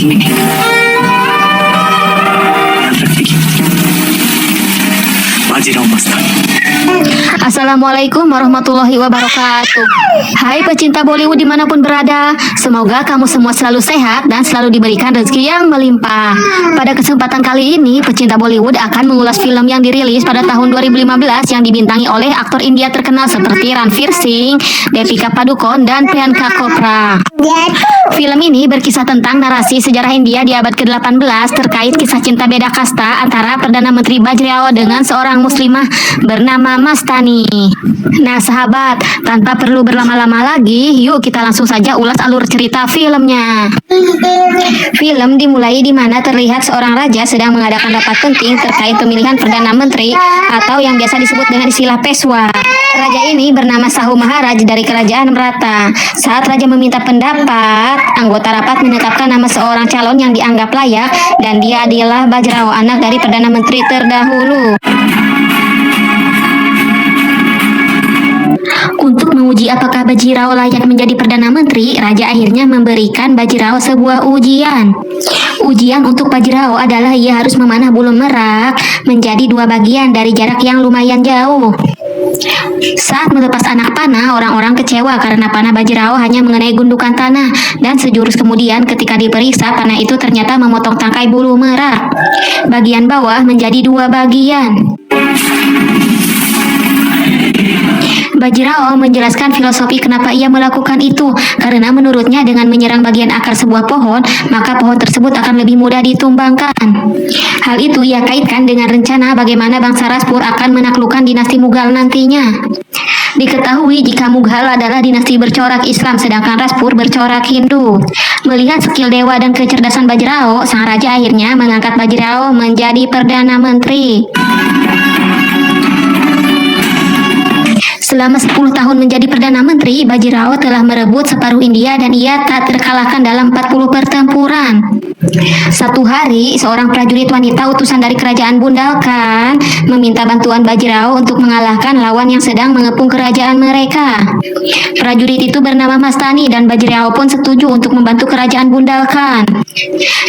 ini. Bajirao Mastani. Assalamualaikum warahmatullahi wabarakatuh. Hai pecinta Bollywood dimanapun berada, semoga kamu semua selalu sehat dan selalu diberikan rezeki yang melimpah. Pada kesempatan kali ini, pecinta Bollywood akan mengulas film yang dirilis pada tahun 2015 yang dibintangi oleh aktor India terkenal seperti Ranveer Singh, Deepika Padukone, dan Priyanka Chopra. Film ini berkisah tentang narasi sejarah India di abad ke-18 terkait kisah cinta beda kasta antara Perdana Menteri Bajirao dengan seorang muslimah bernama Mastani. Nah sahabat, tanpa perlu berlama-lama lagi, yuk kita langsung saja ulas alur cerita filmnya. Film dimulai di mana terlihat seorang raja sedang mengadakan rapat penting terkait pemilihan Perdana Menteri atau yang biasa disebut dengan istilah Peshwa. Raja ini bernama Sahu Maharaj dari kerajaan Maratha. Saat raja meminta pendapat, anggota rapat menetapkan nama seorang calon yang dianggap layak dan dia adalah Bajirao, anak dari Perdana Menteri terdahulu. Untuk menguji apakah Bajirao layak menjadi Perdana Menteri, Raja akhirnya memberikan Bajirao sebuah ujian. Ujian untuk Bajirao adalah ia harus memanah bulu merak menjadi 2 bagian dari jarak yang lumayan jauh. Saat melepas anak panah, orang-orang kecewa karena panah Bajirao hanya mengenai gundukan tanah, dan sejurus kemudian ketika diperiksa, panah itu ternyata memotong tangkai bulu merak. Bagian bawah menjadi 2 bagian. Bajirao menjelaskan filosofi kenapa ia melakukan itu, karena menurutnya dengan menyerang bagian akar sebuah pohon, maka pohon tersebut akan lebih mudah ditumbangkan. Hal itu ia kaitkan dengan rencana bagaimana bangsa Rajput akan menaklukkan dinasti Mughal nantinya. Diketahui jika Mughal adalah dinasti bercorak Islam, sedangkan Rajput bercorak Hindu. Melihat skill dewa dan kecerdasan Bajirao, sang raja akhirnya mengangkat Bajirao menjadi Perdana Menteri. Selama 10 tahun menjadi Perdana Menteri, Bajirao telah merebut separuh India dan ia tak terkalahkan dalam 40 pertempuran. Satu hari, seorang prajurit wanita utusan dari kerajaan Bundelkhand meminta bantuan Bajirao untuk mengalahkan lawan yang sedang mengepung kerajaan mereka. Prajurit itu bernama Mastani dan Bajirao pun setuju untuk membantu kerajaan Bundelkhand.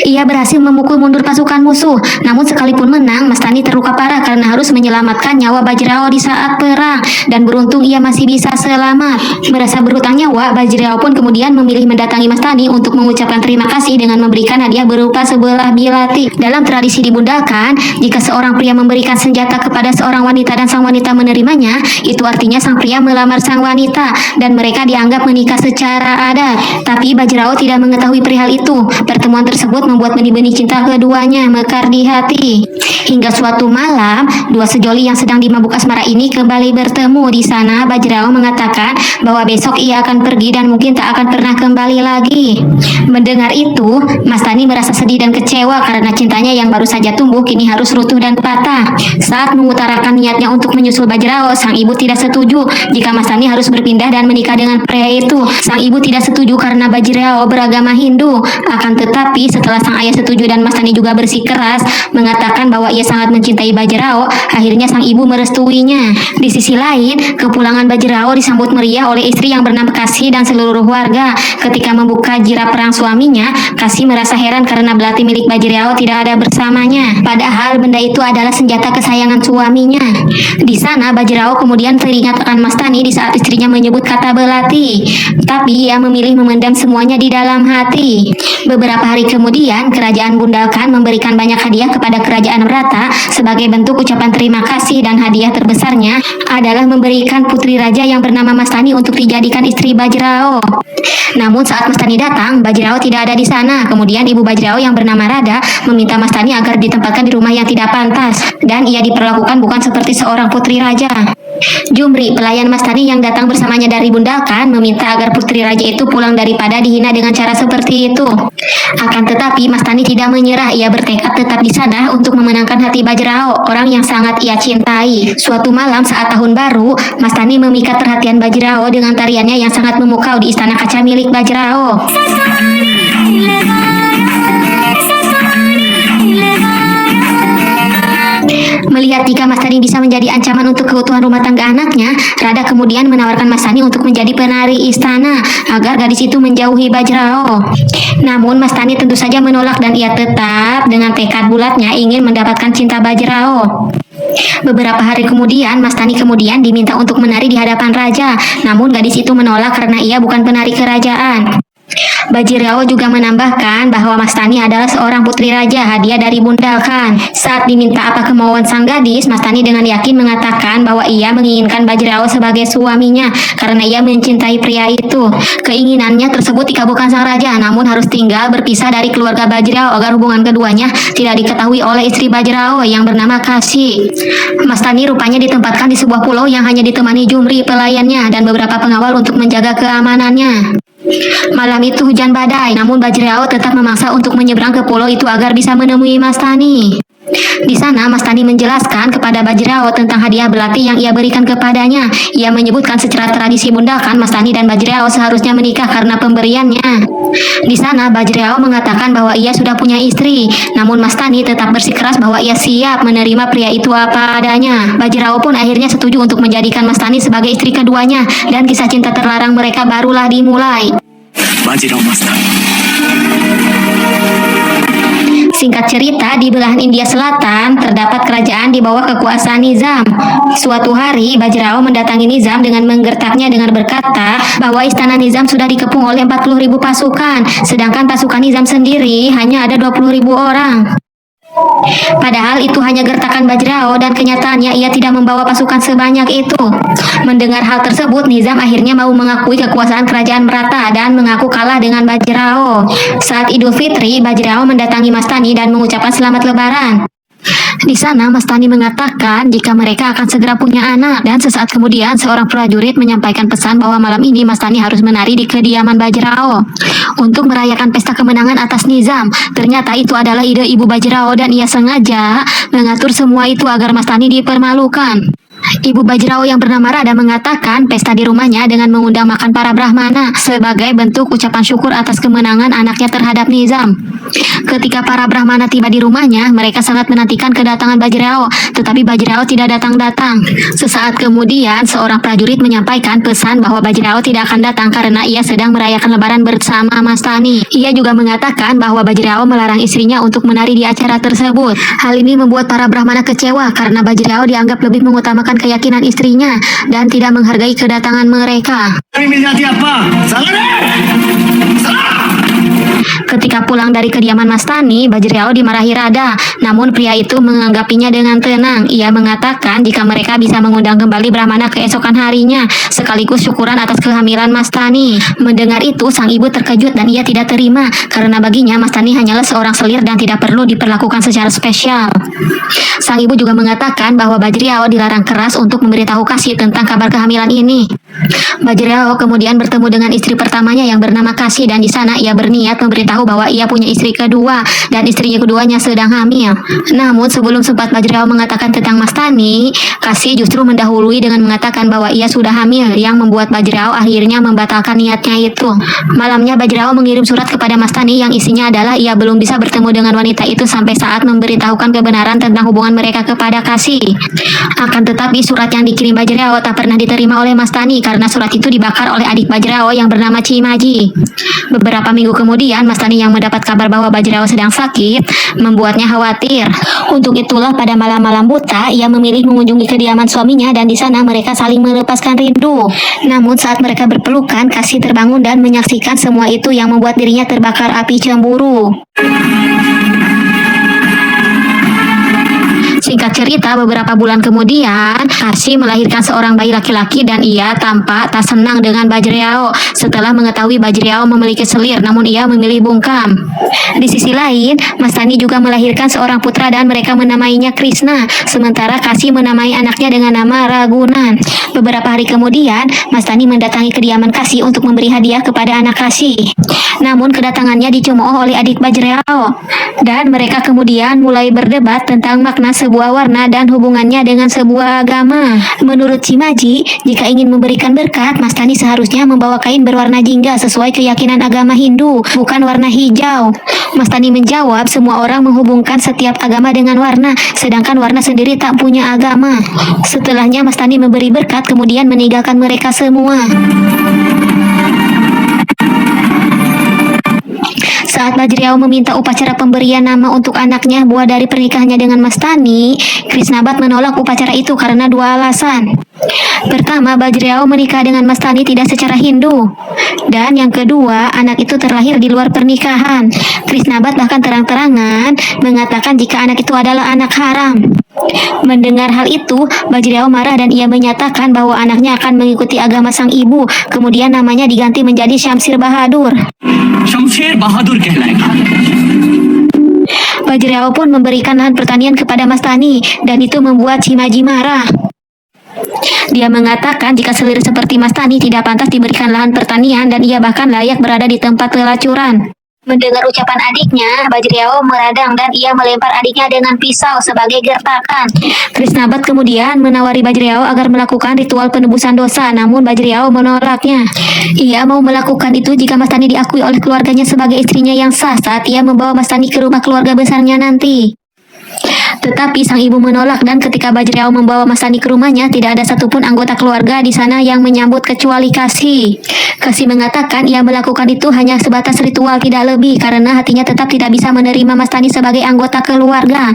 Ia berhasil memukul mundur pasukan musuh, namun sekalipun menang, Mastani terluka parah karena harus menyelamatkan nyawa Bajirao di saat perang, dan beruntung ia masih bisa selamat. Merasa berhutang nyawa, Bajirao pun kemudian memilih mendatangi Mastani untuk mengucapkan terima kasih dengan memberikan hadiah berupa sebelah bilati. Dalam tradisi di Bundelkhand, jika seorang pria memberikan senjata kepada seorang wanita dan sang wanita menerimanya, itu artinya sang pria melamar sang wanita dan mereka dianggap menikah secara adat. Tapi Bajirao tidak mengetahui perihal itu. Pertemuan tersebut membuat benih-benih cinta keduanya mekar di hati. Hingga suatu malam, 2 sejoli yang sedang dimabuk asmara ini kembali bertemu. Di sana, Bajirao mengatakan bahwa besok ia akan pergi dan mungkin tak akan pernah kembali lagi. Mendengar itu, Mastani merasa sedih dan kecewa karena cintanya yang baru saja tumbuh kini harus runtuh dan patah. Saat mengutarakan niatnya untuk menyusul Bajirao, sang ibu tidak setuju jika Mastani harus berpindah dan menikah dengan pria itu. Sang ibu tidak setuju karena Bajirao beragama Hindu. Akan tetapi, setelah sang ayah setuju dan Mastani juga bersikeras mengatakan bahwa ia sangat mencintai Bajirao, akhirnya sang ibu merestuinya. Di sisi lain, kepulangan Bajirao disambut meriah oleh istri yang bernama Kasi dan seluruh warga. Ketika membuka jirap perang suaminya, Kasi merasa heran karena belati milik Bajirao tidak ada bersamanya. Padahal benda itu adalah senjata kesayangan suaminya. Di sana, Bajirao kemudian teringat akan Mastani di saat istrinya menyebut kata belati. Tapi ia memilih memendam semuanya di dalam hati. Beberapa hari kemudian, kerajaan Bundelkhand memberikan banyak hadiah kepada kerajaan Maratha sebagai bentuk ucapan terima kasih, dan hadiah terbesarnya adalah memberikan putri raja yang bernama Mastani untuk dijadikan istri Bajirao. Namun saat Mastani datang, Bajirao tidak ada di sana. Kemudian ibu Bajirao yang bernama Radha meminta Mastani agar ditempatkan di rumah yang tidak pantas, dan ia diperlakukan bukan seperti seorang putri raja. Jumri, pelayan Mastani yang datang bersamanya dari Bundelkhand, meminta agar putri raja itu pulang daripada dihina dengan cara seperti itu. Akan tetapi Mastani tidak menyerah. Ia bertekad tetap di sana untuk memenangkan hati Bajirao, orang yang sangat ia cintai. Suatu malam saat tahun baru, Mastani memikat perhatian Bajirao dengan tariannya yang sangat memukau di istana kaca milik Bajirao. Melihat jika Mastani bisa menjadi ancaman untuk keutuhan rumah rumah tangga anaknya, Rada kemudian menawarkan Mas Tani untuk menjadi penari istana agar gadis itu menjauhi Bajrao. Namun Mas Tani tentu saja menolak dan ia tetap dengan tekad bulatnya ingin mendapatkan cinta Bajrao. Beberapa hari kemudian, Mas Tani kemudian diminta untuk menari di hadapan raja, namun gadis itu menolak karena ia bukan penari kerajaan. Bajirao juga menambahkan bahwa Mas Tani adalah seorang putri raja, hadiah dari Bundelkhand. Saat diminta apa kemauan sang gadis, Mas Tani dengan yakin mengatakan bahwa ia menginginkan Bajirao sebagai suaminya karena ia mencintai pria itu. Keinginannya tersebut dikabulkan sang raja, namun harus tinggal berpisah dari keluarga Bajirao agar hubungan keduanya tidak diketahui oleh istri Bajirao yang bernama Kasi. Mas Tani rupanya ditempatkan di sebuah pulau yang hanya ditemani jumri pelayannya dan beberapa pengawal untuk menjaga keamanannya. Malam itu hujan badai, namun Bajrao tetap memaksa untuk menyeberang ke pulau itu agar bisa menemui Mas Tani. Di sana, Mas Tani menjelaskan kepada Bajrao tentang hadiah belati yang ia berikan kepadanya. Ia menyebutkan secara tradisi Bundelkhand, Mas Tani dan Bajrao seharusnya menikah karena pemberiannya. Di sana, Bajrao mengatakan bahwa ia sudah punya istri, namun Mas Tani tetap bersikeras bahwa ia siap menerima pria itu apa adanya. Bajrao pun akhirnya setuju untuk menjadikan Mas Tani sebagai istri keduanya, dan kisah cinta terlarang mereka barulah dimulai. Bajirao Mastani. Singkat cerita, di belahan India Selatan terdapat kerajaan di bawah kekuasaan Nizam. Suatu hari, Bajrao mendatangi Nizam dengan menggertaknya dengan berkata bahwa istana Nizam sudah dikepung oleh 40.000 pasukan, sedangkan pasukan Nizam sendiri hanya ada 20.000 orang. Padahal itu hanya gertakan Bajrao dan kenyataannya ia tidak membawa pasukan sebanyak itu. Mendengar hal tersebut, Nizam akhirnya mau mengakui kekuasaan kerajaan merata dan mengaku kalah dengan Bajrao. Saat Idul Fitri, Bajrao mendatangi Mas Tani dan mengucapkan selamat lebaran. Di sana, Mas Tani mengatakan jika mereka akan segera punya anak, dan sesaat kemudian seorang prajurit menyampaikan pesan bahwa malam ini Mas Tani harus menari di kediaman Bajrao untuk merayakan pesta kemenangan atas Nizam. Ternyata itu adalah ide ibu Bajrao dan ia sengaja mengatur semua itu agar Mas Tani dipermalukan. Ibu Bajrao yang bernama Rada mengatakan pesta di rumahnya dengan mengundang makan para Brahmana sebagai bentuk ucapan syukur atas kemenangan anaknya terhadap Nizam. Ketika para Brahmana tiba di rumahnya, mereka sangat menantikan kedatangan Bajrao, tetapi Bajrao tidak datang-datang. Sesaat kemudian, seorang prajurit menyampaikan pesan bahwa Bajrao tidak akan datang karena ia sedang merayakan lebaran bersama Mas Tani. Ia juga mengatakan bahwa Bajrao melarang istrinya untuk menari di acara tersebut. Hal ini membuat para Brahmana kecewa karena Bajrao dianggap lebih mengutamakan keyakinan istrinya dan tidak menghargai kedatangan mereka. Ketika pulang dari kediaman Mas Tani, Bajrao dimarahi Rada, namun pria itu menanggapinya dengan tenang. Ia mengatakan jika mereka bisa mengundang kembali Brahmana keesokan harinya, sekaligus syukuran atas kehamilan Mas Tani. Mendengar itu, sang ibu terkejut dan ia tidak terima, karena baginya Mas Tani hanyalah seorang selir dan tidak perlu diperlakukan secara spesial. Sang ibu juga mengatakan bahwa Bajrao dilarang keras untuk memberitahu Kasi tentang kabar kehamilan ini. Bajrao kemudian bertemu dengan istri pertamanya yang bernama Kasi, dan di sana ia berniat memberitahu bahwa ia punya istri kedua dan istrinya keduanya sedang hamil. Namun sebelum sempat Bajrao mengatakan tentang Mas Tani, Kasi justru mendahului dengan mengatakan bahwa ia sudah hamil, yang membuat Bajrao akhirnya membatalkan niatnya itu. Malamnya Bajrao mengirim surat kepada Mas Tani yang isinya adalah ia belum bisa bertemu dengan wanita itu sampai saat memberitahukan kebenaran tentang hubungan mereka kepada Kasi. Akan tetapi surat yang dikirim Bajrao tak pernah diterima oleh Mas Tani karena surat itu dibakar oleh adik Bajrao yang bernama Cimaji. Beberapa minggu kemudian, Mas Tani yang mendapat kabar bahwa Bajrao sedang sakit membuatnya khawatir. Untuk itulah pada malam-malam buta ia memilih mengunjungi kediaman suaminya dan di sana mereka saling melepaskan rindu. Namun saat mereka berpelukan, Kasi terbangun dan menyaksikan semua itu yang membuat dirinya terbakar api cemburu. Singkat cerita, beberapa bulan kemudian, Kasi melahirkan seorang bayi laki-laki dan ia tampak tak senang dengan Bajrao setelah mengetahui Bajrao memiliki selir, namun ia memilih bungkam. Di sisi lain, Mas Tani juga melahirkan seorang putra dan mereka menamainya Krishna, sementara Kasi menamai anaknya dengan nama Ragunan. Beberapa hari kemudian, Mas Tani mendatangi kediaman Kasi untuk memberi hadiah kepada anak Kasi. Namun kedatangannya dicemooh oleh adik Bajrao dan mereka kemudian mulai berdebat tentang makna sebuah warna dan hubungannya dengan sebuah agama. Menurut Cimaji, jika ingin memberikan berkat, Mas Tani seharusnya membawa kain berwarna jingga sesuai keyakinan agama Hindu, bukan warna hijau. Mastani menjawab, semua orang menghubungkan setiap agama dengan warna, sedangkan warna sendiri tak punya agama. Setelahnya Mastani memberi berkat, kemudian meninggalkan mereka semua. Saat Bajriao meminta upacara pemberian nama untuk anaknya buah dari pernikahannya dengan Mastani, Krisnabat menolak upacara itu karena dua alasan. Pertama, Bajriao menikah dengan Mastani tidak secara Hindu. Dan yang kedua, anak itu terlahir di luar pernikahan. Krisnabat bahkan terang-terangan mengatakan jika anak itu adalah anak haram. Mendengar hal itu, Bajriao marah dan ia menyatakan bahwa anaknya akan mengikuti agama sang ibu. Kemudian namanya diganti menjadi Syamsir Bahadur. Shamsher बहादुर कहलाएगा। Bajriao pun memberikan lahan pertanian kepada Mastani dan itu membuat Shimaji marah. Dia mengatakan jika selir seperti Mastani tidak pantas diberikan lahan pertanian dan ia bahkan layak berada di tempat pelacuran. Mendengar ucapan adiknya, Bajriao meradang dan ia melempar adiknya dengan pisau sebagai gertakan. Krisnabat kemudian menawari Bajriao agar melakukan ritual penebusan dosa, namun Bajriao menolaknya. Ia mau melakukan itu jika Mastani diakui oleh keluarganya sebagai istrinya yang sah saat ia membawa Mastani ke rumah keluarga besarnya nanti. Tetapi sang ibu menolak dan ketika Bajriao membawa Mastani ke rumahnya, tidak ada satupun anggota keluarga di sana yang menyambut kecuali Kasih. Kasih mengatakan ia melakukan itu hanya sebatas ritual tidak lebih karena hatinya tetap tidak bisa menerima Mastani sebagai anggota keluarga.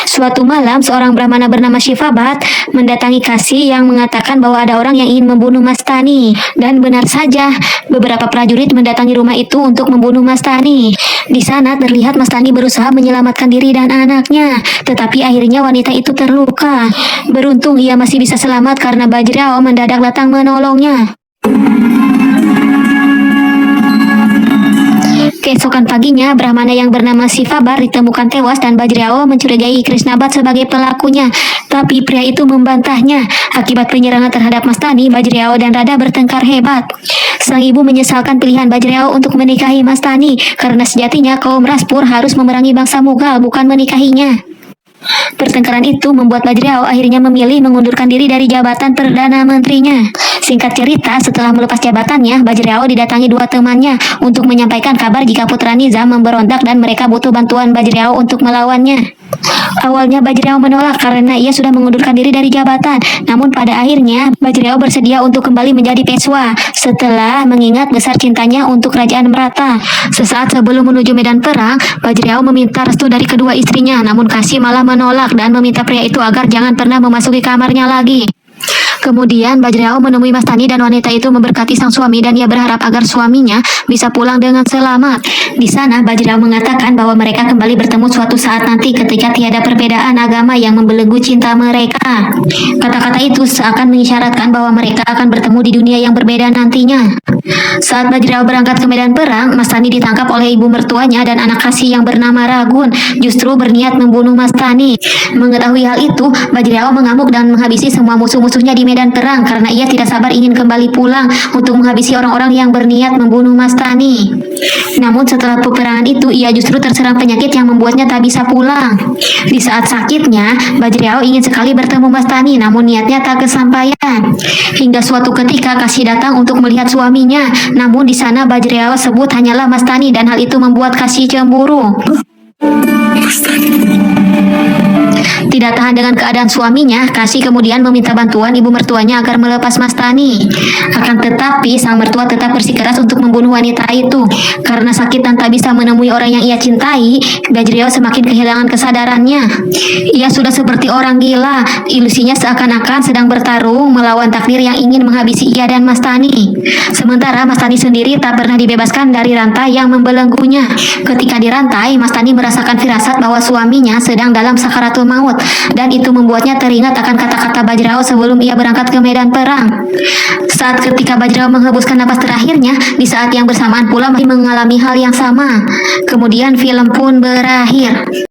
Suatu malam, seorang Brahmana bernama Shivabat mendatangi Kasih yang mengatakan bahwa ada orang yang ingin membunuh Mastani. Dan benar saja, beberapa prajurit mendatangi rumah itu untuk membunuh Mastani. Di sana terlihat Mastani berusaha menyelamatkan diri dan anaknya, tetapi akhirnya wanita itu terluka. Beruntung ia masih bisa selamat karena Bajriao mendadak datang menolongnya. Keesokan paginya, Brahmana yang bernama Shivabat ditemukan tewas dan Bajriao mencurigai Krisnabat sebagai pelakunya. Tapi pria itu membantahnya. Akibat penyerangan terhadap Mastani, Bajriao dan Radha bertengkar hebat. Sang ibu menyesalkan pilihan Bajriao untuk menikahi Mastani karena sejatinya kaum Rajput harus memerangi bangsa Mughal, bukan menikahinya. Pertengkaran itu membuat Bajriao akhirnya memilih mengundurkan diri dari jabatan Perdana Menterinya. Singkat cerita, setelah melepas jabatannya, Bajriao didatangi dua temannya untuk menyampaikan kabar jika putra Nizam memberontak dan mereka butuh bantuan Bajriao untuk melawannya. Awalnya Bajriao menolak karena ia sudah mengundurkan diri dari jabatan. Namun pada akhirnya Bajriao bersedia untuk kembali menjadi Peshwa setelah mengingat besar cintanya untuk kerajaan Maratha. Sesaat sebelum menuju medan perang, Bajriao meminta restu dari kedua istrinya, namun Kasih malah menolak dan meminta pria itu agar jangan pernah memasuki kamarnya lagi. Kemudian Bajriao menemui Mastani dan wanita itu memberkati sang suami dan ia berharap agar suaminya bisa pulang dengan selamat. Di sana Bajriao mengatakan bahwa mereka kembali bertemu suatu saat nanti ketika tiada perbedaan agama yang membelenggu cinta mereka. Kata-kata itu seakan mengisyaratkan bahwa mereka akan bertemu di dunia yang berbeda nantinya. Saat Bajriao berangkat ke medan perang, Mastani ditangkap oleh ibu mertuanya dan anak Kasih yang bernama Ragun justru berniat membunuh Mastani. Mengetahui hal itu, Bajriao mengamuk dan menghabisi semua musuh-musuhnya di medan perang karena ia tidak sabar ingin kembali pulang untuk menghabisi orang-orang yang berniat membunuh Mastani. Namun setelah peperangan itu, ia justru terserang penyakit yang membuatnya tak bisa pulang. Di saat sakitnya, Bajriao ingin sekali bertemu Mastani, namun niatnya tak kesampaian. Hingga suatu ketika Kasih datang untuk melihat suaminya, namun di sana Bajriao sebut hanyalah Mastani dan hal itu membuat Kasih cemburu. Tidak tahan dengan keadaan suaminya, Kasih kemudian meminta bantuan ibu mertuanya agar melepas Mastani. Akan tetapi sang mertua tetap bersikeras untuk membunuh wanita itu. Karena sakit dan tak bisa menemui orang yang ia cintai, Bajriao semakin kehilangan kesadarannya. Ia sudah seperti orang gila, ilusinya seakan-akan sedang bertarung melawan takdir yang ingin menghabisi ia dan Mastani. Sementara Mastani sendiri tak pernah dibebaskan dari rantai yang membelenggunya. Ketika dirantai, Mastani merasakan firasat bahwa suaminya sedang dalam sakaratul maut, dan itu membuatnya teringat akan kata-kata Bajriao sebelum ia berangkat ke medan perang. Saat ketika Bajriao menghembuskan napas terakhirnya, di saat yang bersamaan pula masih mengalami hal yang sama. Kemudian film pun berakhir.